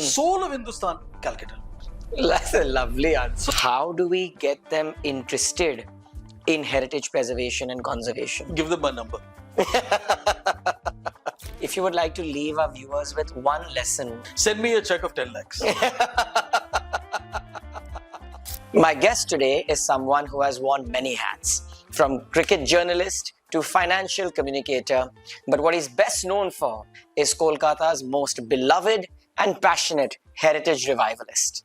Soul of Hindustan, Calcutta. That's a lovely answer. How do we get them interested in heritage preservation and conservation? Give them my number. If you would like to leave our viewers with one lesson, send me a check of 10 lakhs. My guest today is someone who has worn many hats, from cricket journalist to financial communicator. But what he's best known for is Kolkata's most beloved and passionate heritage revivalist.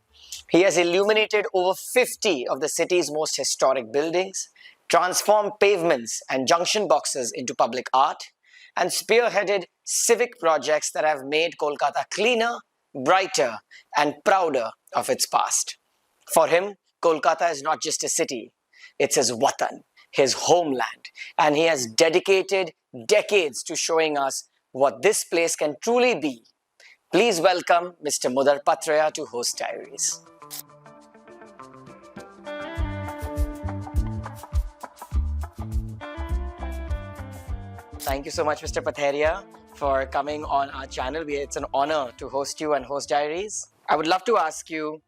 He has illuminated over 50 of the city's most historic buildings, transformed pavements and junction boxes into public art, and spearheaded civic projects that have made Kolkata cleaner, brighter, and prouder of its past. For him, Kolkata is not just a city, it's his watan, his homeland, and he has dedicated decades to showing us what this place can truly be. Please welcome Mr. Mudar Patherya to Host Diaries. Thank you so much, Mr. Patherya, for coming on our channel. It's an honor to host you and Host Diaries. I would love to ask you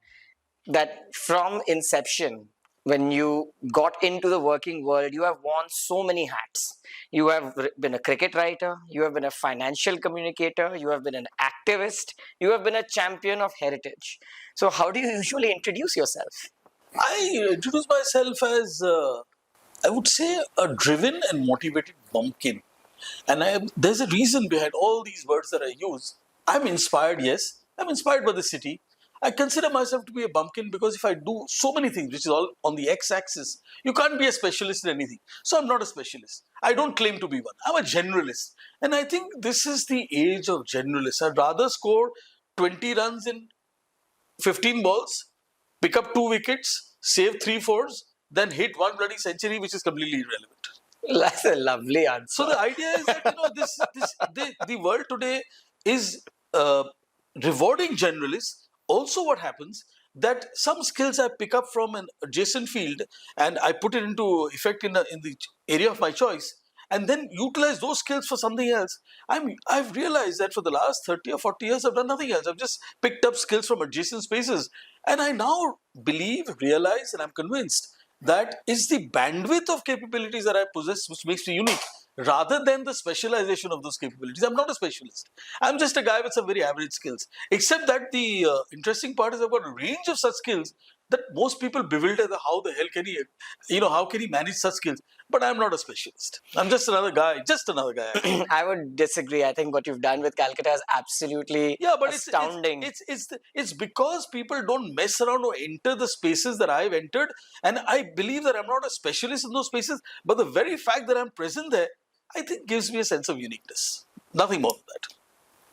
that from inception, when you got into the working world, you have worn so many hats. You have been a cricket writer, you have been a financial communicator, you have been an activist, you have been a champion of heritage. So how do you usually introduce yourself? I introduce myself as, I would say, a driven and motivated bumpkin. And there's a reason behind all these words that I use. I'm inspired, yes. I'm inspired by the city. I consider myself to be a bumpkin because if I do so many things, which is all on the x-axis, you can't be a specialist in anything. So I'm not a specialist. I don't claim to be one. I'm a generalist. And I think this is the age of generalists. I'd rather score 20 runs in 15 balls, pick up 2 wickets, save 3 fours, than hit 1 bloody century, which is completely irrelevant. That's a lovely answer. So the idea is that the world today is rewarding generalists. Also, what happens that some skills I pick up from an adjacent field and I put it into effect in the area of my choice, and then utilize those skills for something else. I've realized that for the last 30 or 40 years, I've done nothing else. I've just picked up skills from adjacent spaces, and I now realize, and I'm convinced that is the bandwidth of capabilities that I possess which makes me unique, rather than the specialization of those capabilities. I'm not a specialist. I'm just a guy with some very average skills. Except that the interesting part is I've got a range of such skills that most people bewilder how the hell can he, how can he manage such skills? But I'm not a specialist. I'm just another guy, I would disagree. I think what you've done with Calcutta is absolutely astounding. It's because people don't mess around or enter the spaces that I've entered. And I believe that I'm not a specialist in those spaces. But the very fact that I'm present there, I think gives me a sense of uniqueness. Nothing more than that.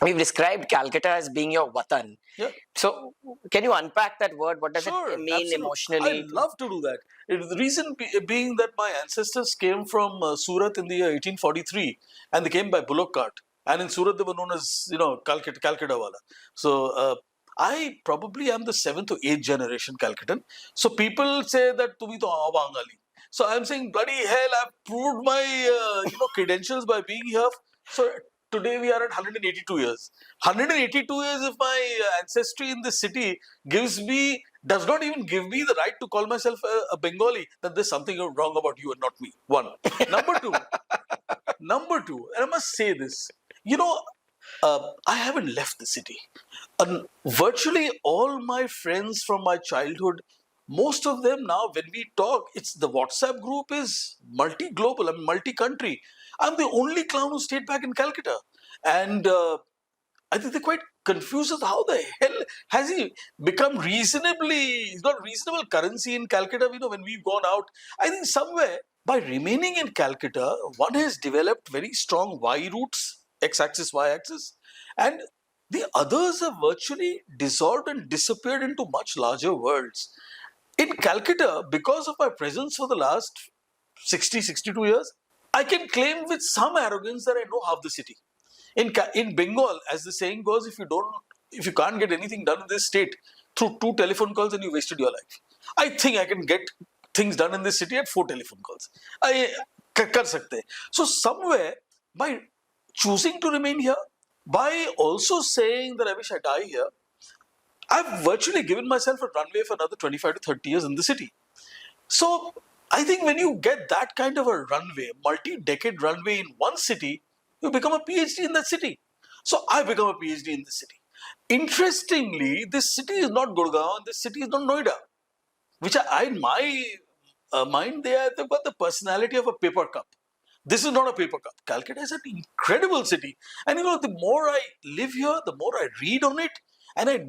We've described Calcutta as being your watan. Yeah. So, can you unpack that word? What does it mean absolutely. emotionally? I'd love to do that. The reason being that my ancestors came from Surat in the year 1843 and they came by bullock cart. And in Surat they were known as, Calcutta wala. So, I probably am the 7th or 8th generation Calcuttan. So, people say that Tumi to Awangali. So, I'm saying, bloody hell, I've proved my credentials by being here. So, today we are at 182 years. 182 years if my ancestry in this city does not even give me the right to call myself a Bengali, then there's something wrong about you and not me. One. Number two, and I must say this, I haven't left the city. Virtually all my friends from my childhood, most of them now, when we talk, the WhatsApp group is multi-global, multi-country. I'm the only clown who stayed back in Calcutta. And I think they're quite confused as how the hell has he become he's got reasonable currency in Calcutta, when we've gone out. I think somewhere, by remaining in Calcutta, one has developed very strong Y roots, X-axis, Y-axis. And the others have virtually dissolved and disappeared into much larger worlds. In Calcutta, because of my presence for the last 62 years, I can claim with some arrogance that I know half the city. In Bengal, as the saying goes, if you can't get anything done in this state through 2 telephone calls, then you wasted your life. I think I can get things done in this city at 4 telephone calls. Kar sakte. So somewhere, by choosing to remain here, by also saying that I wish I die here, I've virtually given myself a runway for another 25 to 30 years in the city. So I think when you get that kind of a runway, multi-decade runway in one city, you become a PhD in that city. So I become a PhD in the city. Interestingly, this city is not Gurgaon, this city is not Noida, which in my mind, they've got the personality of a paper cup. This is not a paper cup. Calcutta is an incredible city. And the more I live here, the more I read on it, and I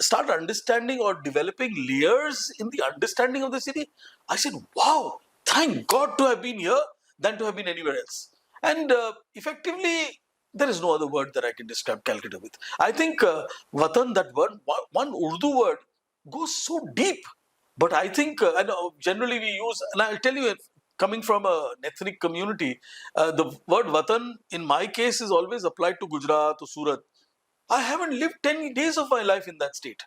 start understanding or developing layers in the understanding of the city. I said, wow, thank God to have been here than to have been anywhere else. And effectively, there is no other word that I can describe Calcutta with. I think Vatan, that word, one Urdu word, goes so deep. But I think, generally we use, and I'll tell you, coming from an ethnic community, the word Vatan in my case is always applied to Gujarat, to Surat. I haven't lived 10 days of my life in that state.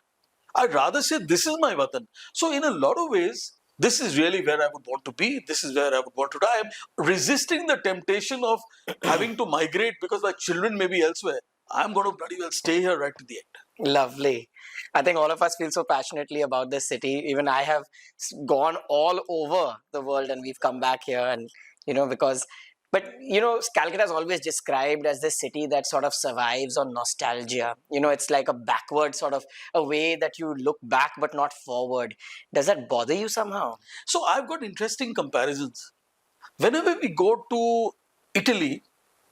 I'd rather say this is my Vatan. So, in a lot of ways, this is really where I would want to be. This is where I would want to die. I'm resisting the temptation of having to migrate because my children may be elsewhere. I'm going to bloody well stay here right to the end. Lovely. I think all of us feel so passionately about this city. Even I have gone all over the world and we've come back here. And, because, but, Calcutta is always described as this city that sort of survives on nostalgia. It's like a backward sort of a way that you look back but not forward. Does that bother you somehow? So, I've got interesting comparisons. Whenever we go to Italy,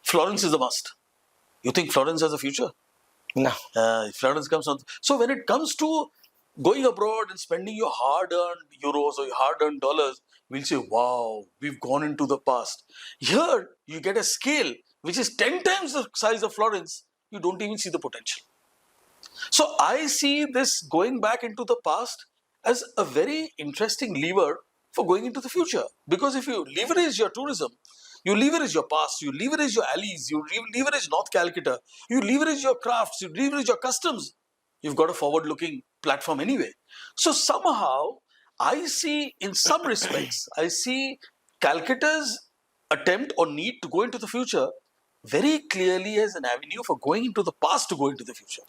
Florence is a must. You think Florence has a future? No. Florence comes on. So when it comes to going abroad and spending your hard-earned euros or your hard-earned dollars, we'll say, wow, we've gone into the past. Here, you get a scale which is 10 times the size of Florence. You don't even see the potential. So I see this going back into the past as a very interesting lever for going into the future. Because if you leverage your tourism, you leverage your past, you leverage your alleys, you leverage North Calcutta, you leverage your crafts, you leverage your customs. You've got a forward-looking platform anyway. So somehow, I see, in some respects, I see Calcutta's attempt or need to go into the future very clearly as an avenue for going into the past to go into the future.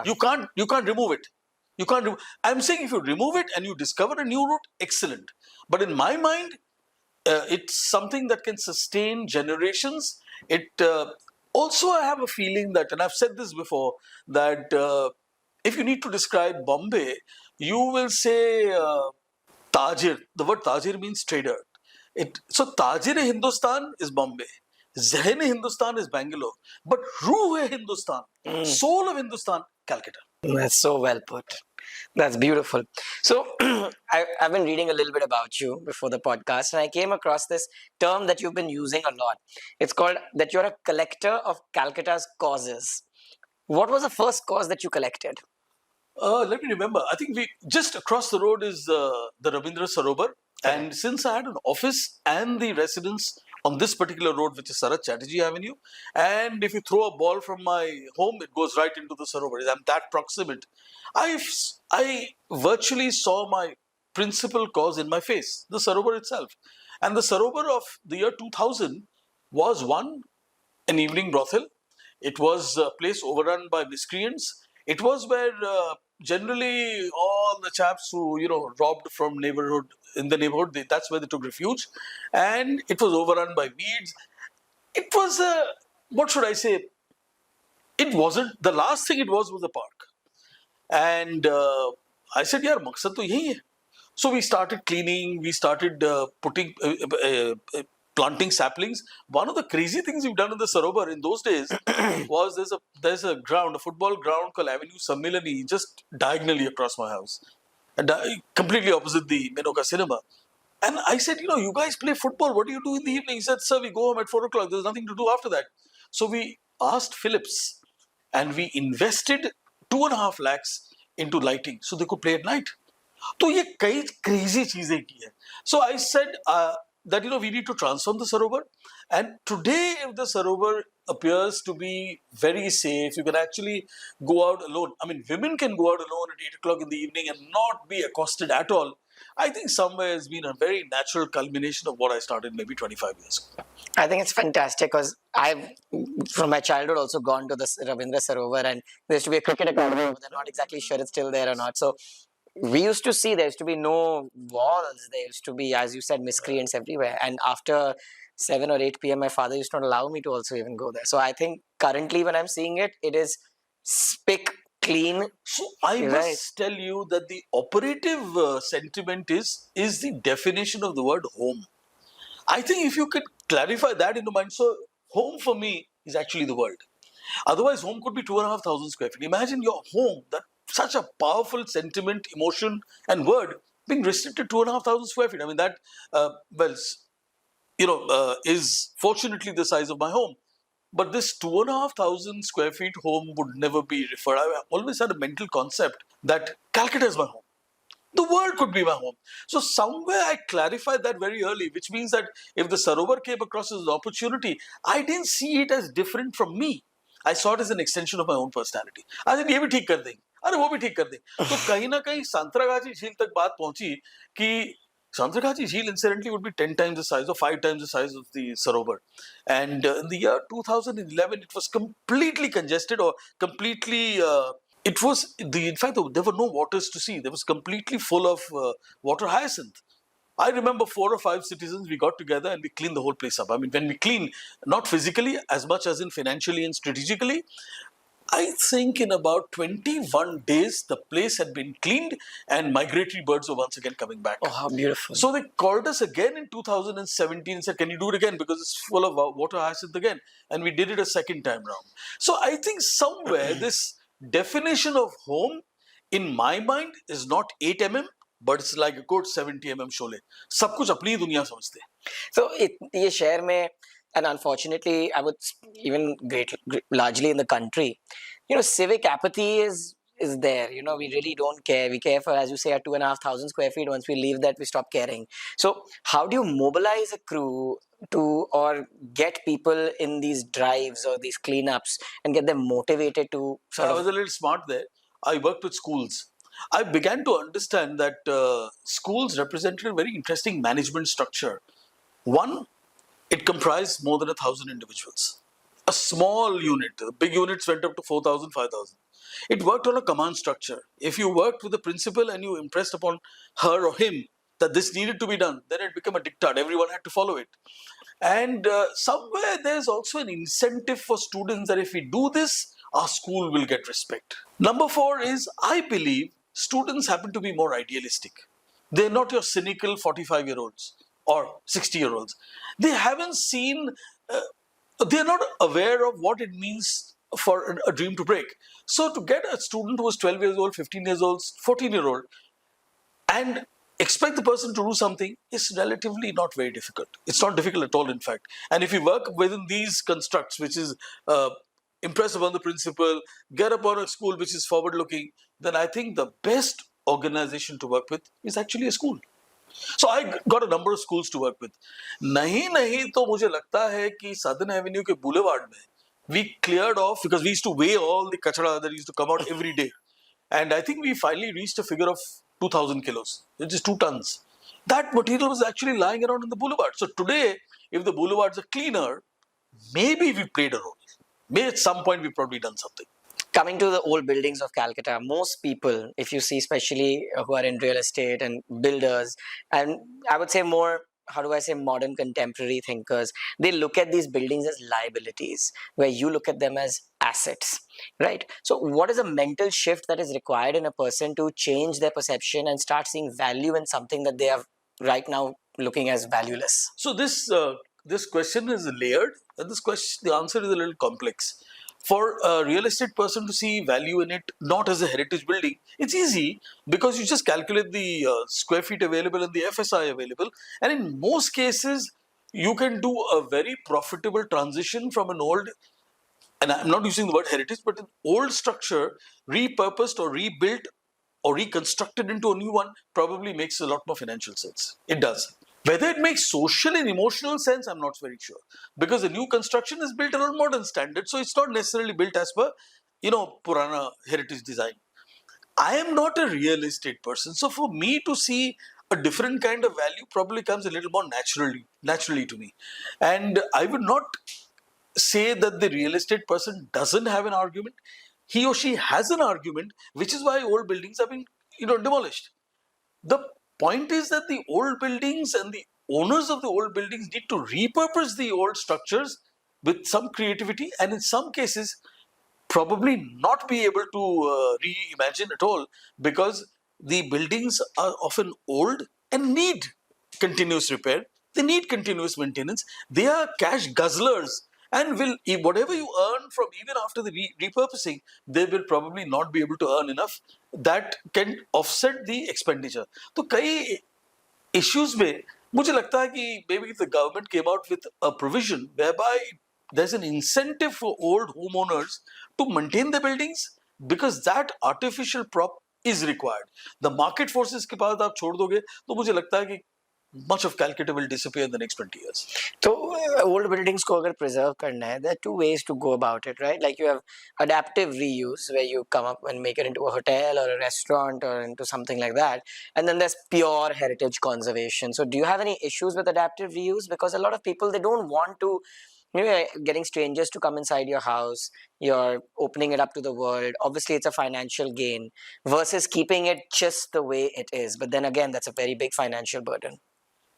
You can't remove it. I'm saying if you remove it and you discover a new route, excellent. But in my mind, it's something that can sustain generations. It also, I have a feeling that, and I've said this before, that if you need to describe Bombay, you will say Tajir. The word Tajir means trader. So Tajir Hindustan is Bombay. Zehn Hindustan is Bangalore. But Ruh Hindustan, soul of Hindustan, Calcutta. That's so well put. That's beautiful. So I've been reading a little bit about you before the podcast, and I came across this term that you've been using a lot. It's called that you're a collector of Calcutta's causes. What was the first cause that you collected? Let me remember. I think we just across the road is the Rabindra Sarovar. And since I had an office and the residence on this particular road, which is Sarat Chatterjee Avenue, and if you throw a ball from my home, it goes right into the Sarovar. I'm that proximate. I virtually saw my principal cause in my face, the Sarovar itself. And the Sarovar of the year 2000 was an evening brothel. It was a place overrun by miscreants. It was where generally all the chaps who robbed from in the neighborhood, that's where they took refuge, and it was overrun by weeds. It was what should I say? It wasn't the last thing. It was a park, and I said, "Yaar, maqsad to yahi hai." So we started cleaning. We started putting. Planting saplings. One of the crazy things we've done in the Sarovar in those days was there's a ground, a football ground called Avenue Sammilani, just diagonally across my house, and completely opposite the Menoka Cinema. And I said, you guys play football. What do you do in the evening? He said, sir, we go home at 4 o'clock. There's nothing to do after that. So we asked Philips, and we invested 2.5 lakhs into lighting so they could play at night. So ये कई crazy चीजें की है. So I said that we need to transform the Sarovar, and today if the Sarovar appears to be very safe. You can actually go out alone. I mean, women can go out alone at 8 o'clock in the evening and not be accosted at all. I think somewhere has been a very natural culmination of what I started maybe 25 years ago. I think it's fantastic because I've, from my childhood, also gone to the Ravindra Sarovar, and there used to be a cricket academy, but I'm not exactly sure it's still there or not. So we used to see there used to be no walls. There used to be, as you said, miscreants everywhere. And after 7 or 8 p.m., my father used not allow me to also even go there. So I think currently when I'm seeing it, it is spick clean. So I must tell you that the operative sentiment is the definition of the word home. I think if you could clarify that in the mind, so home for me is actually the world. Otherwise, home could be 2,500 square feet. Imagine your home, that such a powerful sentiment, emotion, and word being restricted to 2,500 square feet. I mean, that, is fortunately the size of my home. But this 2,500 square feet home would never be referred. I always had a mental concept that Calcutta is my home. The world could be my home. So somewhere I clarified that very early, which means that if the Sarovar came across as an opportunity, I didn't see it as different from me. I saw it as an extension of my own personality. I said, ये भी ठीक कर देंगे, अरे वो भी ठीक कर देंगे. तो कहीं ना कहीं सांतरागाछी झील तक बात पहुंची कि Santragachi Jheel incidentally would be 10 times the size or 5 times the size of the Sarovar. And in the year 2011, it was completely congested or completely, in fact, there were no waters to see. There was completely full of water hyacinth. I remember 4 or 5 citizens, we got together and we cleaned the whole place up. I mean, when we clean, not physically as much as in financially and strategically, I think in about 21 days, the place had been cleaned and migratory birds were once again coming back. Oh, how beautiful. So they called us again in 2017 and said, can you do it again? Because it's full of water hyacinth again. And we did it a second time round. So I think somewhere this definition of home in my mind is not 8 mm, but it's like a good 70 mm Sholay. सब कुछ अपनी ही दुनिया समझते हैं. So ये शहर में, and unfortunately, I would even largely in the country, civic apathy is there. We really don't care. We care for, as you say, at 2,500 square feet. Once we leave that, we stop caring. So how do you mobilize a crew to, or get people in these drives or these cleanups and get them motivated to I was a little smart there. I worked with schools. I began to understand that schools represented a very interesting management structure. One, it comprised more than 1,000 individuals. A small unit, the big units went up to 4,000, 5,000. It worked on a command structure. If you worked with the principal and you impressed upon her or him that this needed to be done, then it became a diktat. Everyone had to follow it. And somewhere there's also an incentive for students that if we do this, our school will get respect. Number 4 is, I believe students happen to be more idealistic. They're not your cynical 45-year-olds or 60-year-olds. They haven't seen, they're not aware of what it means for a dream to break. So to get a student who is 12 years old, 15 years old, 14-year-old, and expect the person to do something is relatively not very difficult. It's not difficult at all, in fact. And if you work within these constructs, which is impress upon the principal, get upon a school which is forward-looking, then I think the best organization to work with is actually a school. So I got a number of schools to work with. नहीं तो मुझे लगता है कि Southern Avenue के boulevard में we cleared off, because we used to weigh all the kachara that used to come out every day. And I think we finally reached a figure of 2,000 kilos, which is 2 tons. That material was actually lying around in the boulevard. So today, if the boulevards are cleaner, maybe we played a role. Maybe at some point we've probably done something. Coming to the old buildings of Calcutta, most people, if you see, especially who are in real estate and builders, and I would say more, modern contemporary thinkers, they look at these buildings as liabilities, where you look at them as assets, right? So what is a mental shift that is required in a person to change their perception and start seeing value in something that they are right now looking as valueless? So this question is layered, and the answer is a little complex. For a real estate person to see value in it, not as a heritage building, it's easy because you just calculate the square feet available and the FSI available. And in most cases, you can do a very profitable transition from an old, and I'm not using the word heritage, but an old structure repurposed or rebuilt or reconstructed into a new one probably makes a lot more financial sense. It does. Whether it makes social and emotional sense, I'm not very sure. Because the new construction is built around modern standards, so it's not necessarily built as per, Purana heritage design. I am not a real estate person, so for me to see a different kind of value probably comes a little more naturally to me. And I would not say that the real estate person doesn't have an argument. He or she has an argument, which is why old buildings have been, demolished. The point is that the old buildings and the owners of the old buildings need to repurpose the old structures with some creativity, and in some cases probably not be able to reimagine at all, because the buildings are often old and need continuous repair. They need continuous maintenance. They are cash guzzlers, and will, whatever you earn from even after the repurposing, they will probably not be able to earn enough that can offset the expenditure. तो कई issues में मुझे लगता है कि maybe if the government came out with a provision whereby there's an incentive for old homeowners to maintain the buildings, because that artificial prop is required. The market forces के बाद आप छोड़ दोगे तो मुझे लगता है कि much of Calcutta will disappear in the next 20 years. So old buildings को अगर preserve करना है, there are two ways to go about it, right? Like you have adaptive reuse, where you come up and make it into a hotel or a restaurant or into something like that, and then there's pure heritage conservation. So do you have any issues with adaptive reuse? Because a lot of people, they don't want to, getting strangers to come inside your house, you're opening it up to the world. Obviously it's a financial gain versus keeping it just the way it is, but then again, that's a very big financial burden.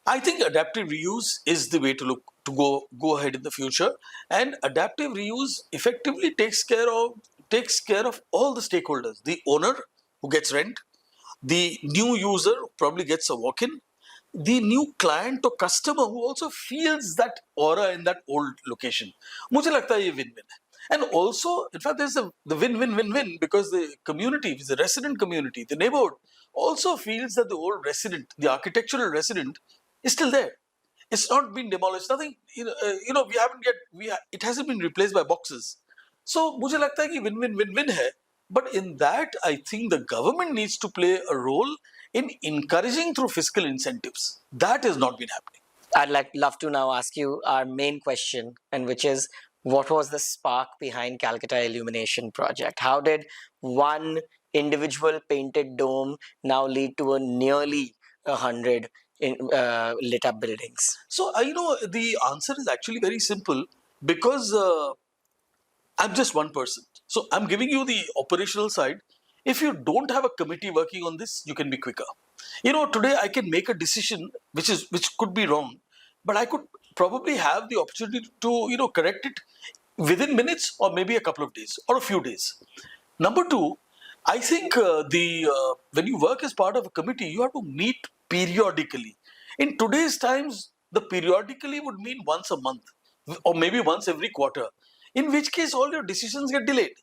I think adaptive reuse is the way to go ahead in the future, and adaptive reuse effectively takes care of all the stakeholders: the owner who gets rent, the new user who probably gets a walk-in, the new client or customer who also feels that aura in that old location. मुझे लगता है ये win-win है. And also, in fact, there's the win-win-win-win, because the community, the resident community, the neighborhood also feels that the old resident, the architectural resident, is still there. It's not been demolished. Nothing, we haven't it hasn't been replaced by boxes. So, मुझे लगता है कि win-win-win-win है. But in that, I think the government needs to play a role in encouraging through fiscal incentives. That has not been happening. I'd love to now ask you our main question, and which is, what was the spark behind Calcutta Illumination project? How did one individual painted dome now lead to a nearly 100 lit up buildings? So, the answer is actually very simple, because I'm just one person. So, I'm giving you the operational side. If you don't have a committee working on this, you can be quicker. Today I can make a decision which could be wrong, but I could probably have the opportunity to correct it within minutes, or maybe a couple of days or a few days. Number two, I think when you work as part of a committee, you have to meet periodically. In today's times, the periodically would mean once a month or maybe once every quarter, in which case all your decisions get delayed.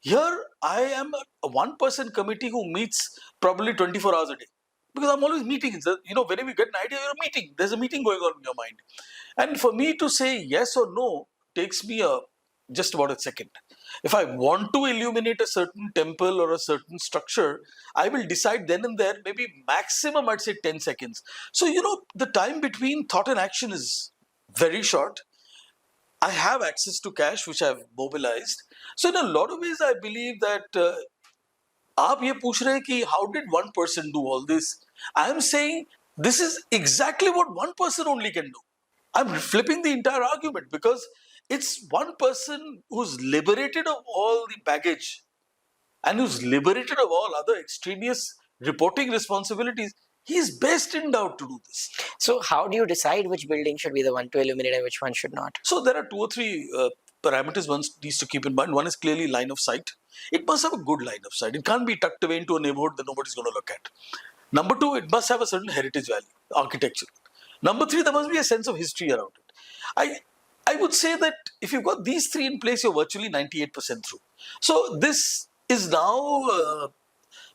Here, I am a one-person committee who meets probably 24 hours a day, because I'm always meeting. Whenever you get an idea, you're meeting. There's a meeting going on in your mind. And for me to say yes or no takes me just about a second. If I want to illuminate a certain temple or a certain structure, I will decide then and there, maybe maximum I'd say 10 seconds. So, the time between thought and action is very short. I have access to cash, which I've mobilized. So in a lot of ways, I believe that आप ये पूछ रहे हैं कि how did one person do all this? I am saying this is exactly what one person only can do. I'm flipping the entire argument, because it's one person who's liberated of all the baggage and who's liberated of all other extraneous reporting responsibilities. He's best endowed to do this. So how do you decide which building should be the one to illuminate and which one should not? So there are 2 or 3 parameters one needs to keep in mind. One is clearly line of sight. It must have a good line of sight. It can't be tucked away into a neighborhood that nobody's going to look at. Number 2, it must have a certain heritage value, architecture. Number 3, there must be a sense of history around it. I would say that if you've got these 3 in place, you're virtually 98% through. So this is now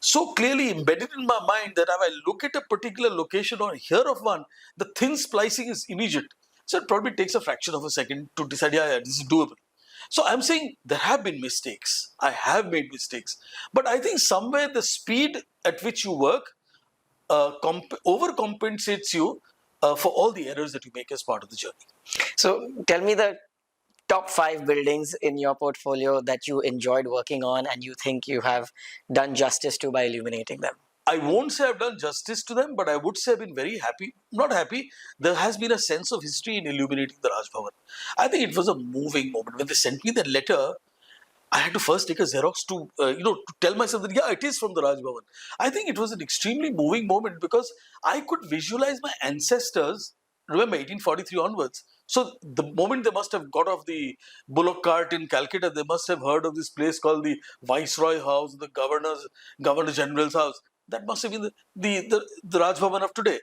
so clearly embedded in my mind that if I look at a particular location or hear of one, the thin splicing is immediate. So it probably takes a fraction of a second to decide, yeah, this is doable. So I'm saying there have been mistakes. I have made mistakes. But I think somewhere the speed at which you work overcompensates you for all the errors that you make as part of the journey. So tell me the top 5 buildings in your portfolio that you enjoyed working on and you think you have done justice to by illuminating them. I won't say I've done justice to them, but I would say I've been very happy. Not happy. There has been a sense of history in illuminating the Raj Bhavan. I think it was a moving moment. When they sent me that letter, I had to first take a Xerox to, to tell myself that, yeah, it is from the Raj Bhavan. I think it was an extremely moving moment because I could visualize my ancestors, remember 1843 onwards. So the moment they must have got off the bullock cart in Calcutta, they must have heard of this place called the Viceroy House, the Governor General's house. That must have been the Raj Bhavan of today.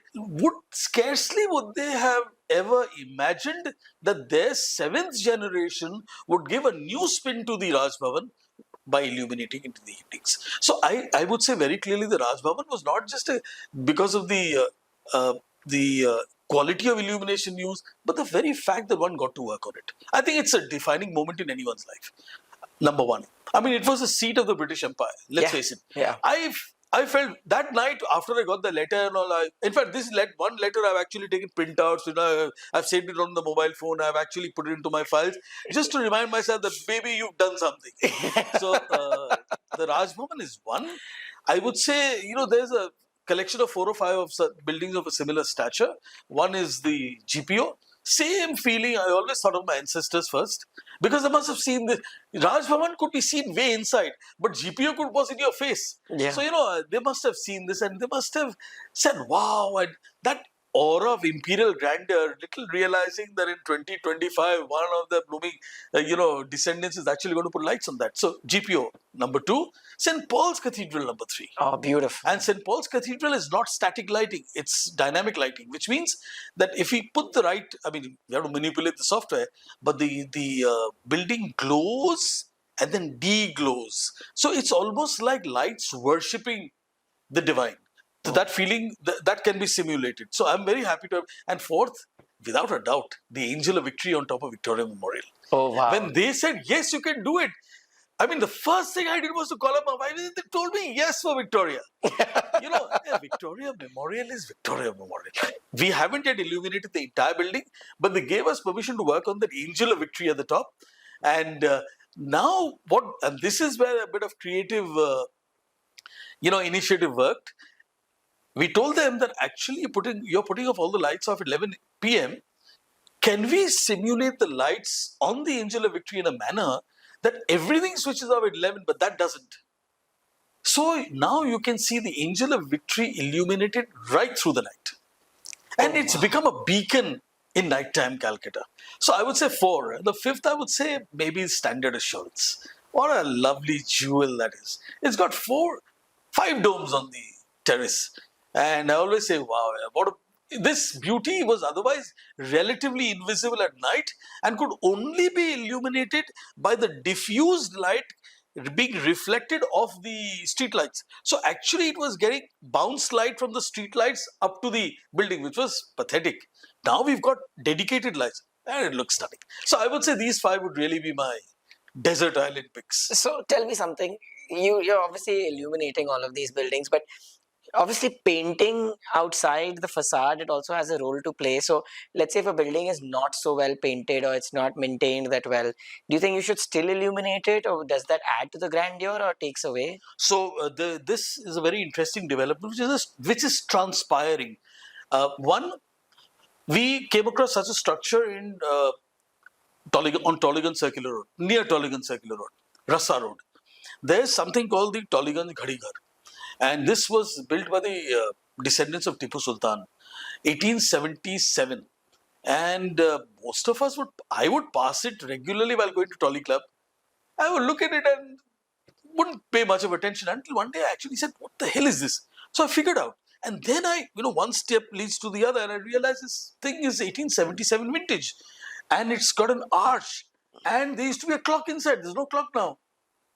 Scarcely would they have ever imagined that their seventh generation would give a new spin to the Raj Bhavan by illuminating into the evenings. So I would say very clearly the Raj Bhavan was not just because of the quality of illumination used, but the very fact that one got to work on it. I think it's a defining moment in anyone's life. Number one. I mean, it was the seat of the British Empire. Let's face it. Yeah. I felt that night after I got the letter and all. In fact, one letter I've actually taken printouts. I've saved it on the mobile phone. I've actually put it into my files just to remind myself that maybe you've done something. So the Raj Bhavan is one. I would say there's a collection of 4 or 5 of buildings of a similar stature. One is the GPO. Same feeling. I always thought of my ancestors first because they must have seen the Raj Bhavan could be seen way inside, but GPO was in your face. Yeah. So they must have seen this and they must have said, "Wow!" And that aura of imperial grandeur, little realizing that in 2025, one of the blooming, descendants is actually going to put lights on that. So GPO number 2, St. Paul's Cathedral number 3. Oh, beautiful. And St. Paul's Cathedral is not static lighting, it's dynamic lighting, which means that if we put the right, we have to manipulate the software, but the building glows and then de-glows. So it's almost like lights worshipping the divine. So that feeling, that can be simulated. So I'm very happy to have. And fourth, without a doubt, the Angel of Victory on top of Victoria Memorial. Oh, wow. When they said, yes, you can do it, the first thing I did was to call up my wife and they told me yes for Victoria. Victoria Memorial is Victoria Memorial. We haven't yet illuminated the entire building, but they gave us permission to work on the Angel of Victory at the top. And now and this is where a bit of creative, initiative worked. We told them that actually you're putting off all the lights off at 11 p.m. Can we simulate the lights on the Angel of Victory in a manner that everything switches off at 11, but that doesn't? So now you can see the Angel of Victory illuminated right through the night. And it's become a beacon in nighttime Calcutta. So I would say 4. The 5th, I would say maybe Standard Assurance. What a lovely jewel that is. It's got 5 domes on the terrace. And I always say, wow, this beauty was otherwise relatively invisible at night and could only be illuminated by the diffused light being reflected off the street lights. So actually it was getting bounce light from the street lights up to the building, which was pathetic. Now we've got dedicated lights and it looks stunning. So I would say these 5 would really be my desert island picks. So tell me something. You're obviously illuminating all of these buildings, but obviously painting outside the facade, it also has a role to play. So let's say if a building is not so well painted or it's not maintained that well, do you think you should still illuminate it, or does that add to the grandeur or takes away? So this is a very interesting development which is transpiring. One, we came across such a structure in on Tollygunge Circular Road, near Tollygunge Circular Road, Rassa Road. There's something called the Tollygunge Ghadi Ghar. And this was built by the descendants of Tipu Sultan, 1877. And most of us I would pass it regularly while going to Tolly Club. I would look at it and wouldn't pay much of attention until one day I actually said, what the hell is this? So I figured out. And then one step leads to the other and I realized this thing is 1877 vintage. And it's got an arch. And there used to be a clock inside. There's no clock now.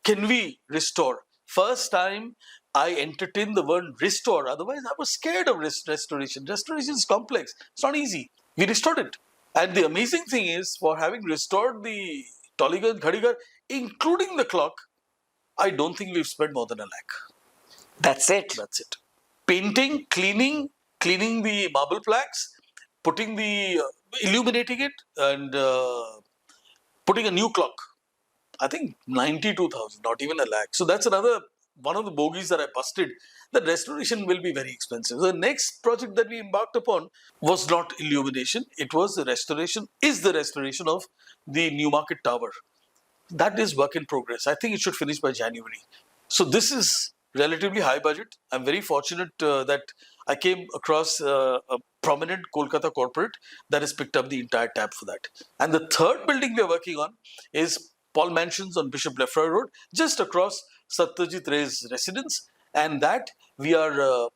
Can we restore? First time I entertained the word restore. Otherwise, I was scared of restoration. Restoration is complex. It's not easy. We restored it. And the amazing thing is, for having restored the Tollygunge Ghadi Ghar, including the clock, I don't think we've spent more than 1 lakh. That's it? That's it. Painting, cleaning the marble plaques, putting illuminating it and putting a new clock. I think 92,000, not even a lakh. So that's another one of the bogies that I busted. That restoration will be very expensive. The next project that we embarked upon was not illumination. It was the restoration of the Newmarket Tower. That is work in progress. I think it should finish by January. So this is relatively high budget. I'm very fortunate that I came across a prominent Kolkata corporate that has picked up the entire tab for that. And the third building we are working on is Paul Mansions on Bishop Lefroy Road, just across Satyajit Ray's residence. And that we are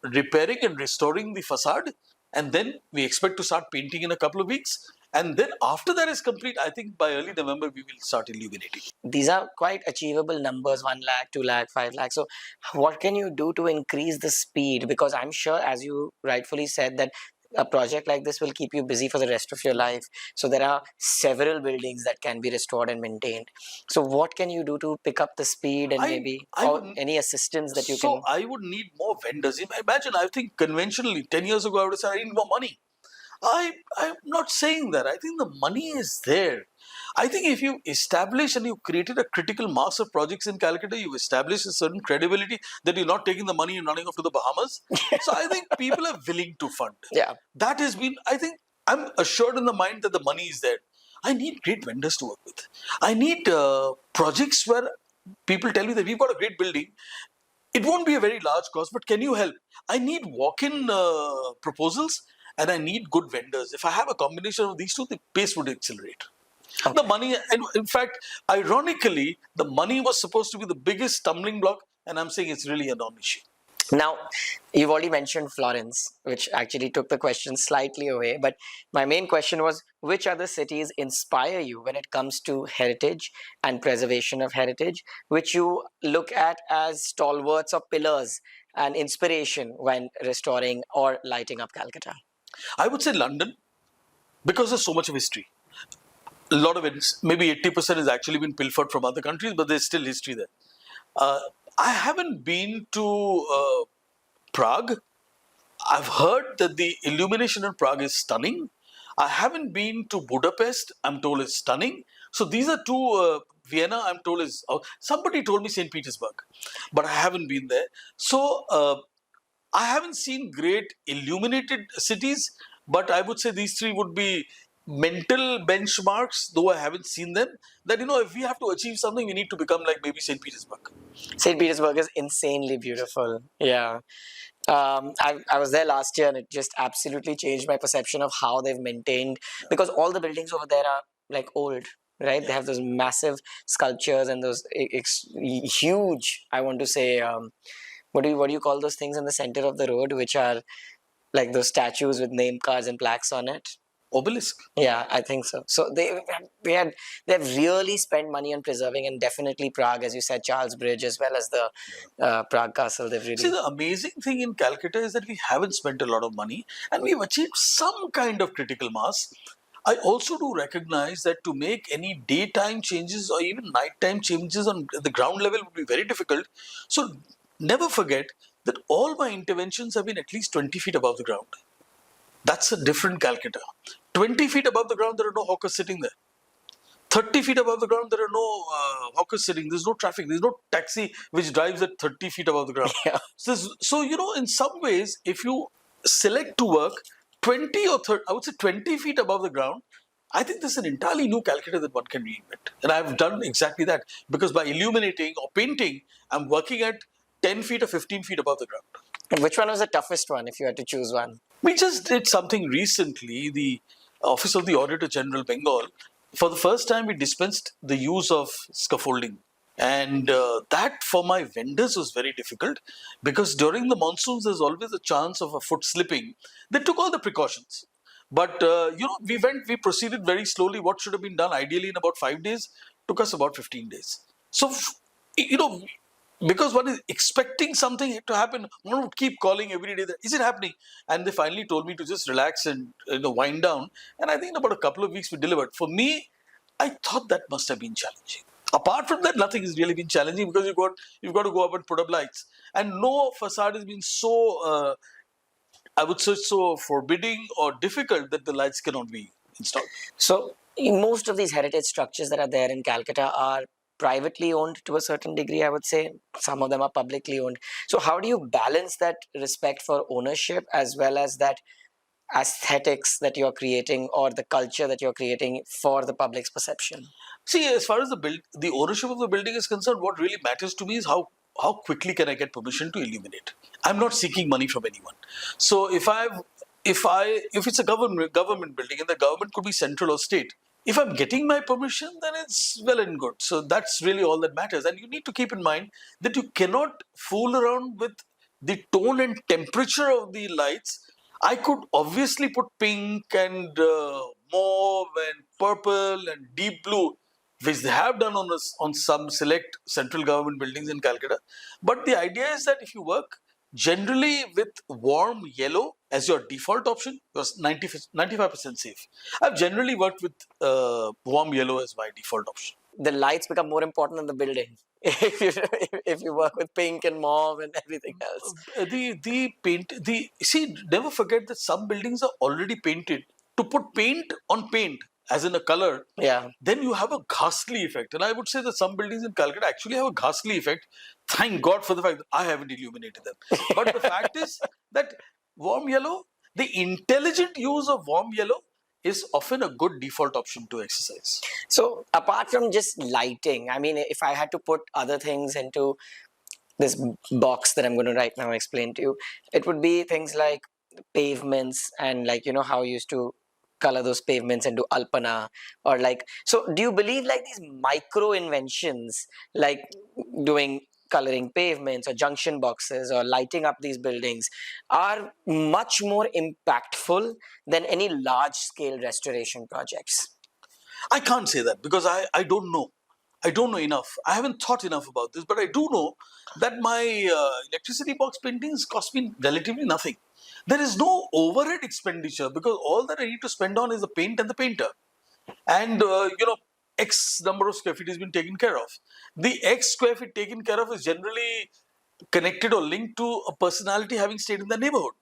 repairing and restoring the facade, and then we expect to start painting in a couple of weeks. And then after that is complete, I think by early November we will start illuminating. These are quite achievable numbers, 1 lakh, 2 lakh, 5 lakh. So what can you do to increase the speed? Because I'm sure, as you rightfully said, that a project like this will keep you busy for the rest of your life. So there are several buildings that can be restored and maintained. So what can you do to pick up the speed and any assistance that you can? So I would need more vendors. Imagine, I think conventionally 10 years ago I would have said I need more money. I'm not saying that. I think the money is there. I think if you establish and you created a critical mass of projects in Calcutta, you establish a certain credibility that you're not taking the money and running off to the Bahamas. So I think people are willing to fund. Yeah. That has been, I think, I'm assured in the mind that the money is there. I need great vendors to work with. I need projects where people tell me that we've got a great building. It won't be a very large cost, but can you help? I need walk-in proposals and I need good vendors. If I have a combination of these two, the pace would accelerate. Okay. The money, and in fact, ironically, the money was supposed to be the biggest stumbling block, and I'm saying it's really a non-issue. Now, you've already mentioned Florence, which actually took the question slightly away. But my main question was, which other cities inspire you when it comes to heritage and preservation of heritage, which you look at as stalwarts or pillars and inspiration when restoring or lighting up Calcutta? I would say London, because there's so much of history. A lot of it, maybe 80% has actually been pilfered from other countries, but there's still history there. I haven't been to Prague. I've heard that the illumination in Prague is stunning. I haven't been to Budapest. I'm told it's stunning. So these are two. Vienna, I'm told is. Somebody told me St. Petersburg, but I haven't been there. So I haven't seen great illuminated cities, but I would say these three would be mental benchmarks, though I haven't seen them, that, if we have to achieve something, we need to become like maybe St. Petersburg. St. Petersburg is insanely beautiful. Yeah. I was there last year and it just absolutely changed my perception of how they've maintained, because all the buildings over there are like old, right? Yeah. They have those massive sculptures and those huge, I want to say, what do you call those things in the center of the road, which are like those statues with name cards and plaques on it? Obelisk. Yeah, I think so. So they've really spent money on preserving, and definitely Prague, as you said, Charles Bridge, as well as the Prague Castle. They've really. See, the amazing thing in Calcutta is that we haven't spent a lot of money, and we've achieved some kind of critical mass. I also do recognize that to make any daytime changes or even nighttime changes on the ground level would be very difficult. So never forget that all my interventions have been at least 20 feet above the ground. That's a different Calcutta. 20 feet above the ground, there are no hawkers sitting there. 30 feet above the ground, there are no hawkers sitting. There's no traffic. There's no taxi which drives at 30 feet above the ground. Yeah. So, in some ways, if you select to work 20 or 30, I would say 20 feet above the ground, I think this is an entirely new Calcutta that one can reinvent. And I've done exactly that, because by illuminating or painting, I'm working at 10 feet or 15 feet above the ground. And which one was the toughest one, if you had to choose one? We just did something recently. The Office of the Auditor General Bengal, for the first time, we dispensed the use of scaffolding. And that for my vendors was very difficult, because during the monsoons, there's always a chance of a foot slipping. They took all the precautions. But, we proceeded very slowly. What should have been done ideally in about 5 days took us about 15 days. So, because one is expecting something to happen, one would keep calling every day, is it happening? And they finally told me to just relax and wind down. And I think in about a couple of weeks we delivered. For me, I thought that must have been challenging. Apart from that, nothing has really been challenging, because you've got to go up and put up lights. And no facade has been so I would say so forbidding or difficult that the lights cannot be installed. So most of these heritage structures that are there in Calcutta are privately owned to a certain degree, I would say. Some of them are publicly owned. So how do you balance that respect for ownership as well as that aesthetics that you're creating or the culture that you're creating for the public's perception? See, as far as the ownership of the building is concerned, what really matters to me is how quickly can I get permission to illuminate. I'm not seeking money from anyone. So if it's a government building and the government could be central or state, if I'm getting my permission, then it's well and good. So that's really all that matters. And you need to keep in mind that you cannot fool around with the tone and temperature of the lights. I could obviously put pink and mauve and purple and deep blue, which they have done on some select central government buildings in Calcutta. But the idea is that if you work generally with warm yellow as your default option, you're 95% safe. I've generally worked with warm yellow as my default option. The lights become more important than the building if you work with pink and mauve and everything else. Never forget that some buildings are already painted. To put paint on paint, as in a color, Yeah. then you have a ghastly effect. And I would say that some buildings in Calcutta actually have a ghastly effect. Thank God for the fact that I haven't illuminated them. But the fact is that warm yellow, the intelligent use of warm yellow is often a good default option to exercise. So apart from just lighting, I mean, if I had to put other things into this box that I'm going to right now explain to you, it would be things like pavements and like, you know, how you used to color those pavements into alpana or like, so do you believe like these micro inventions like doing coloring pavements or junction boxes or lighting up these buildings are much more impactful than any large scale restoration projects? I can't say that because I don't know. I don't know enough. I haven't thought enough about this, but I do know that my electricity box paintings cost me relatively nothing. There is no overhead expenditure because all that I need to spend on is the paint and the painter. And, X number of square feet has been taken care of. The X square feet taken care of is generally connected or linked to a personality having stayed in the neighborhood.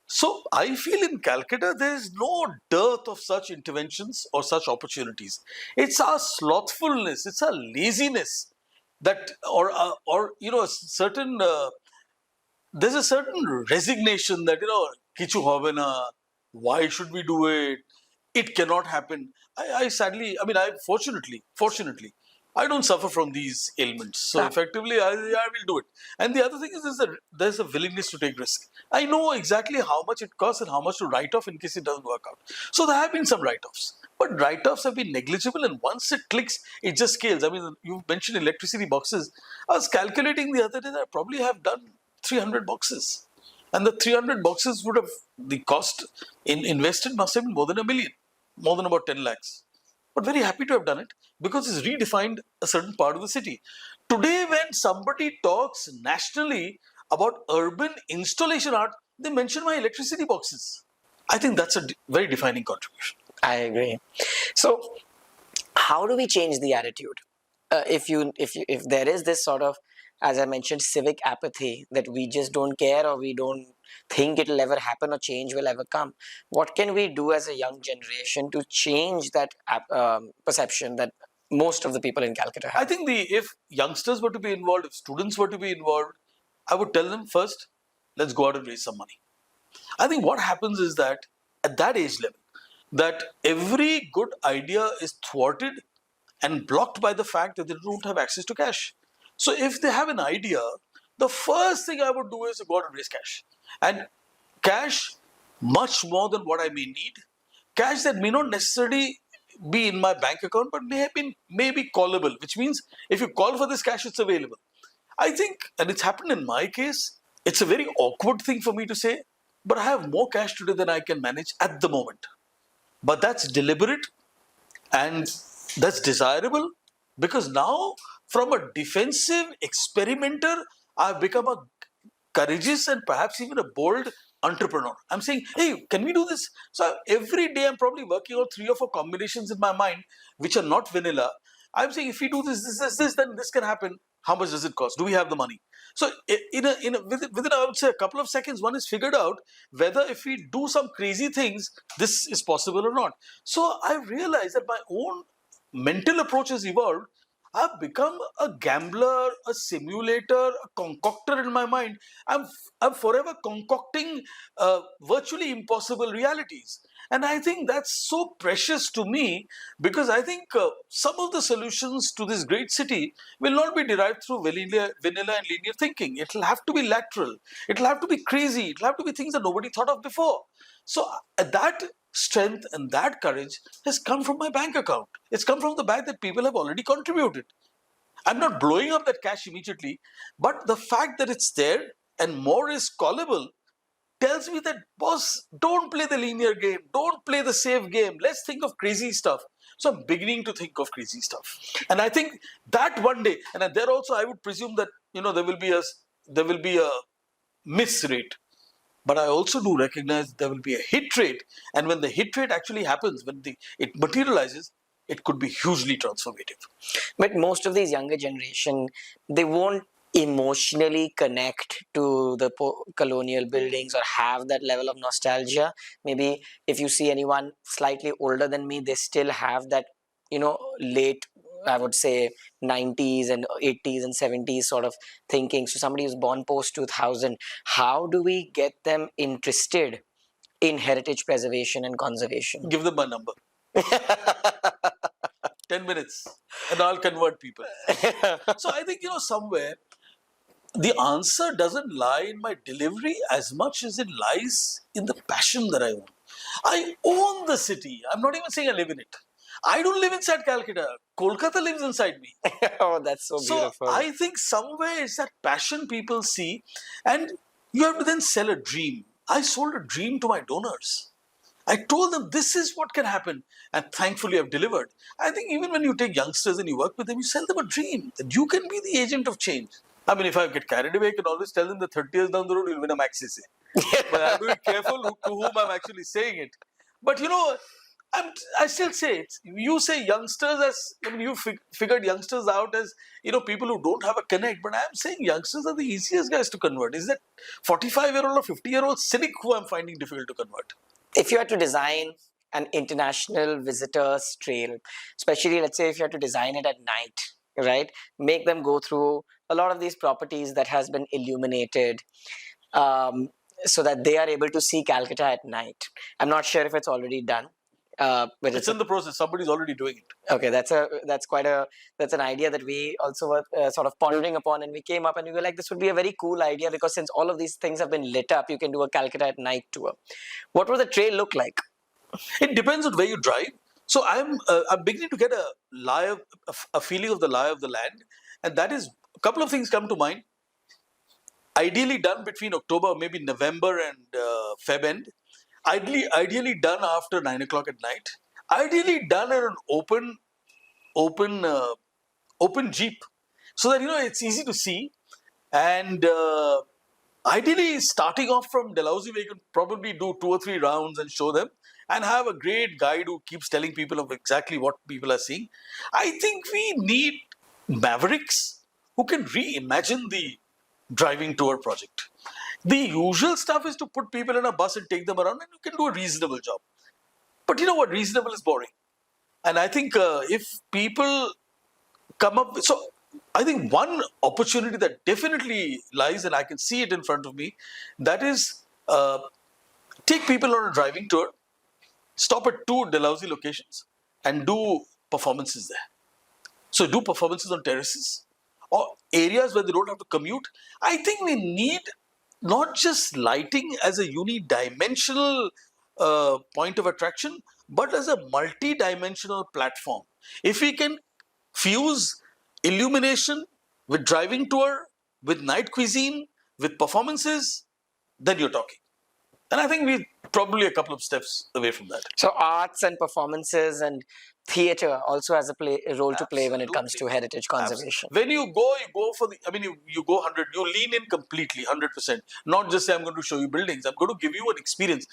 So I feel in Calcutta there is no dearth of such interventions or such opportunities. It's our slothfulness, it's our laziness that, a certain there's a certain resignation that kichu hobe na, why should we do it? It cannot happen. I sadly, I mean, fortunately, I don't suffer from these ailments. So effectively, I will do it. And the other thing is that there's a willingness to take risk. I know exactly how much it costs and how much to write off in case it doesn't work out. So there have been some write-offs. But write-offs have been negligible, and once it clicks, it just scales. I mean, you mentioned electricity boxes. I was calculating the other day that I probably have done 300 boxes. And the 300 boxes would have, the cost invested must have been more than $1 million, more than about 10 lakhs. But very happy to have done it because it's redefined a certain part of the city. Today, when somebody talks nationally about urban installation art, they mention my electricity boxes. I think that's a very defining contribution. I agree. So, how do we change the attitude? If there is this sort of, as I mentioned, civic apathy that we just don't care or we don't think it'll ever happen or change will ever come, what can we do as a young generation to change that perception that most of the people in Calcutta have? I think if youngsters were to be involved, if students were to be involved, I would tell them first, let's go out and raise some money. I think what happens is that at that age level, that every good idea is thwarted and blocked by the fact that they don't have access to cash. So if they have an idea, the first thing I would do is go out and raise cash. And cash much more than what I may need. Cash that may not necessarily be in my bank account, but may be callable, which means if you call for this cash, it's available. I think, and it's happened in my case, it's a very awkward thing for me to say, but I have more cash today than I can manage at the moment. But that's deliberate and that's desirable because now from a defensive experimenter, I've become a courageous and perhaps even a bold entrepreneur. I'm saying, hey, can we do this? So every day I'm probably working on 3 or 4 combinations in my mind, which are not vanilla. I'm saying if we do this, then this can happen. How much does it cost? Do we have the money? So within I would say a couple of seconds, one is figured out whether if we do some crazy things, this is possible or not. So I realized that my own mental approach has evolved. I've become a gambler, a simulator, a concoctor in my mind. I'm forever concocting virtually impossible realities. And I think that's so precious to me because I think some of the solutions to this great city will not be derived through vanilla and linear thinking. It'll have to be lateral. It'll have to be crazy. It'll have to be things that nobody thought of before. So that strength and that courage has come from my bank account. It's come from the fact that people have already contributed. I'm not blowing up that cash immediately, but the fact that it's there and more is callable tells me that, boss, don't play the linear game, don't play the safe game. Let's think of crazy stuff. So I'm beginning to think of crazy stuff, and I think that one day, and there also I would presume that there will be a miss rate. But I also do recognize there will be a hit rate. And when the hit rate actually happens, when it materializes, it could be hugely transformative. But most of these younger generation, they won't emotionally connect to the colonial buildings or have that level of nostalgia. Maybe if you see anyone slightly older than me, they still have that, late, I would say, 90s and 80s and 70s sort of thinking. So somebody who's born post 2000, how do we get them interested in heritage preservation and conservation? Give them my number. 10 minutes and I'll convert people. So I think, somewhere the answer doesn't lie in my delivery as much as it lies in the passion that I own. I own the city. I'm not even saying I live in it. I don't live inside Calcutta. Kolkata lives inside me. Oh, that's so beautiful. So I think somewhere it's that passion people see, and you have to then sell a dream. I sold a dream to my donors. I told them this is what can happen, and thankfully I've delivered. I think even when you take youngsters and you work with them, you sell them a dream that you can be the agent of change. I mean, if I get carried away, I can always tell them that 30 years down the road, you'll win a Maxi. But I'm very careful to whom I'm actually saying it. But I still say it. You say youngsters you figured youngsters out as, people who don't have a connect. But I'm saying youngsters are the easiest guys to convert. Is that 45-year-old or 50-year-old cynic who I'm finding difficult to convert? If you had to design an international visitors trail, especially let's say if you had to design it at night, right? Make them go through a lot of these properties that has been illuminated, so that they are able to see Calcutta at night. I'm not sure if it's already done. But it's in the process. Somebody's already doing it. Okay, that's an idea that we also were sort of pondering upon, and we came up and we were like, this would be a very cool idea because since all of these things have been lit up, you can do a Calcutta at night tour. What would the trail look like? It depends on where you drive. So I'm beginning to get a feeling of the lie of the land, and that is a couple of things come to mind. Ideally done between October, maybe November and Feb end. Ideally done after 9 o'clock at night. Ideally done in an open jeep, so that it's easy to see. And ideally, starting off from Dalhousie, we can probably do 2 or 3 rounds and show them, and have a great guide who keeps telling people of exactly what people are seeing. I think we need mavericks who can reimagine the driving tour project. The usual stuff is to put people in a bus and take them around, and you can do a reasonable job. But you know what? Reasonable is boring. And I think if people come up with... So I think one opportunity that definitely lies, and I can see it in front of me, that is take people on a driving tour, stop at 2 Dalhousie locations, and do performances there. So do performances on terraces or areas where they don't have to commute. I think we need not just lighting as a unidimensional point of attraction, but as a multi-dimensional platform. If we can fuse illumination with driving tour, with night cuisine, with performances, then you're talking. And I think we're probably a couple of steps away from that. So arts and performances and theatre also has a role to play when it comes to heritage conservation. When you go for you go 100, you lean in completely, 100%. Not just say, I'm going to show you buildings, I'm going to give you an experience.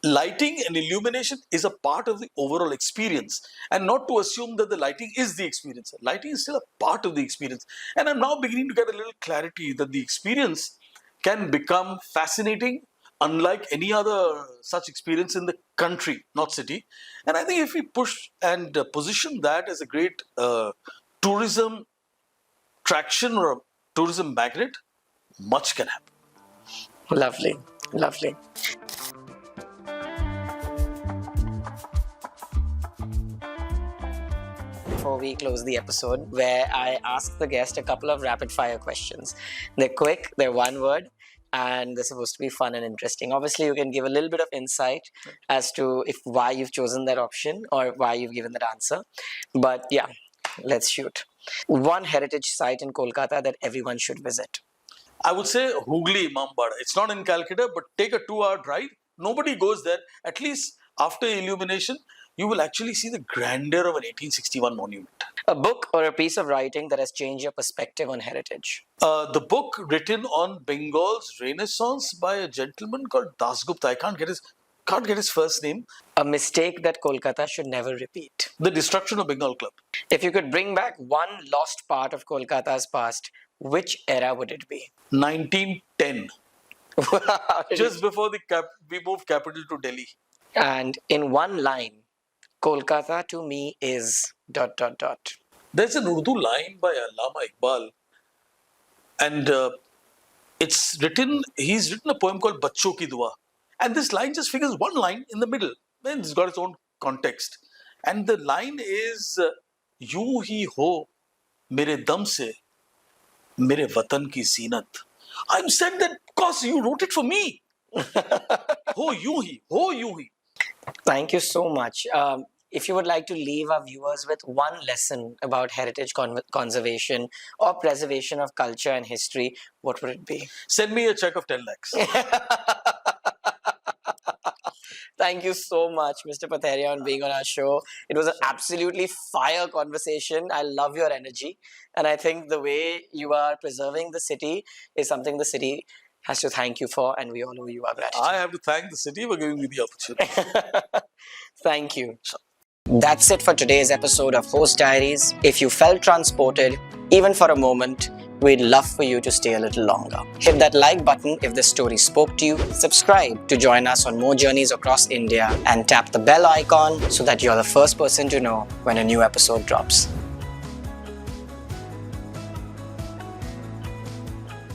lighting and illumination is a part of the overall experience, and not to assume that the lighting is the experience. Lighting is still a part of the experience, and I'm now beginning to get a little clarity that the experience can become fascinating unlike any other such experience in the country, not city. And I think if we push and position that as a great tourism traction or a tourism magnet, much can happen. Lovely, lovely. Before we close the episode, where I ask the guest a couple of rapid fire questions. They're quick, they're one word, and they're supposed to be fun and interesting. Obviously, you can give a little bit of insight as to why you've chosen that option or why you've given that answer. But yeah, let's shoot. One heritage site in Kolkata that everyone should visit. I would say Hooghly Imambara. It's not in Calcutta, but take a 2-hour drive. Nobody goes there. At least after Illumination, you will actually see the grandeur of an 1861 monument. A book or a piece of writing that has changed your perspective on heritage. The book written on Bengal's Renaissance by a gentleman called Dasgupta. I can't get his first name. A mistake that Kolkata should never repeat. The destruction of Bengal Club. If you could bring back one lost part of Kolkata's past, which era would it be? 1910. Just before we moved capital to Delhi. And in one line, Kolkata to me is ... There's an Urdu line by Allama Iqbal, and he's written a poem called Bachcho Ki Dua. And this line just figures one line in the middle. Then it's got its own context. And the line is, Yun hi ho, mere dam se, mere watan ki zinat. I'm saying that because you wrote it for me. Ho yun hi. Thank you so much. If you would like to leave our viewers with one lesson about heritage conservation or preservation of culture and history, what would it be? Send me a check of 10 lakhs. Thank you so much, Mr. Patherya, on being on our show. It was an absolutely fire conversation. I love your energy. And I think the way you are preserving the city is something the city has to thank you for, and we all owe you our gratitude. I have to thank the city for giving me the opportunity. Thank you. That's it for today's episode of Host Diaries. If you felt transported, even for a moment, we'd love for you to stay a little longer. Hit that like button if this story spoke to you, subscribe to join us on more journeys across India, and tap the bell icon so that you're the first person to know when a new episode drops.